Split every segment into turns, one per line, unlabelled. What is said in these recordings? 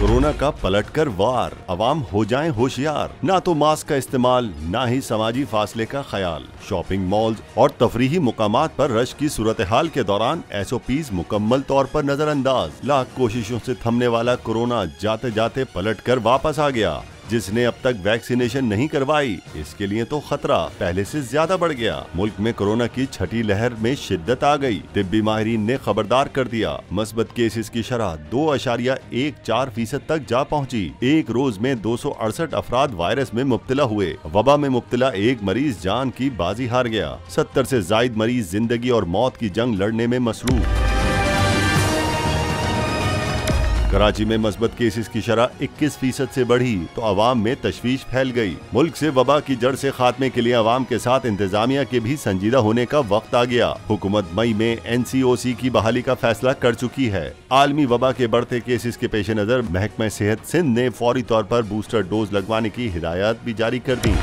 Corona का पलटकर वार, अवाम हो जाएं होशियार। ना तो मास्क का इस्तेमाल, ना ही समाजी फासले का ख्याल। शॉपिंग मॉल्स और तफरीही मुकामात पर रश की सूरत हाल के दौरान SOPs मुकम्मल तौर पर नजरअंदाज। लाख कोशिशों से थमने वाला कोरोना जाते जाते पलटकर वापस आ गया। जिसने अब तक वैक्सीनेशन नहीं करवाई, इसके लिए तो खतरा पहले से ज्यादा बढ़ गया। मुल्क में कोरोना की छठी लहर में शिद्दत आ गई। तिब्बी माहिरीन ने खबरदार कर दिया। मस्बत केसेस की शरह 2.14% तक जा पहुंची। एक रोज में 268 अफराद वायरस में मुब्तला हुए। वबा में मुब्तला एक मरीज जान की बाजी हार गया। 70 से जायद मरीज जिंदगी और मौत की जंग लड़ने में मसरूफ। कराची में मस्बत केसेस की शरह 21% से बढ़ी तो अवाम में तशवीश फैल गई। मुल्क से वबा की जड़ से खात्मे के लिए अवाम के साथ इंतजामिया के भी संजीदा होने का वक्त आ गया। हुकूमत मई में NCOC की बहाली का फैसला कर चुकी है। आलमी वबा के बढ़ते केसेस के पेश नजर महकमा सेहत सिंध ने फौरी तौर पर बूस्टर डोज लगवाने की हिदायत भी जारी कर दी।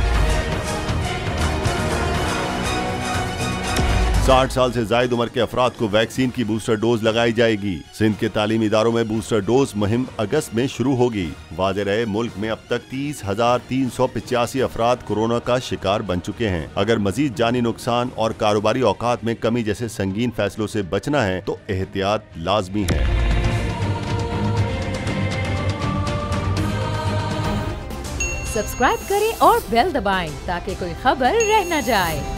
60 साल से जायद उम्र के अफराद को वैक्सीन की बूस्टर डोज लगाई जाएगी। सिंध के तालीमी इदारों में बूस्टर डोज मुहिम अगस्त में शुरू होगी। वाज़ेह रहे, मुल्क में अब तक 30,385 अफराद कोरोना का शिकार बन चुके हैं। अगर मजीद जानी नुकसान और कारोबारी औकात में कमी जैसे संगीन फैसलों से बचना है तो एहतियात लाजमी है।
सब्सक्राइब करें और बेल दबाएं ताकि कोई खबर रह न जाए।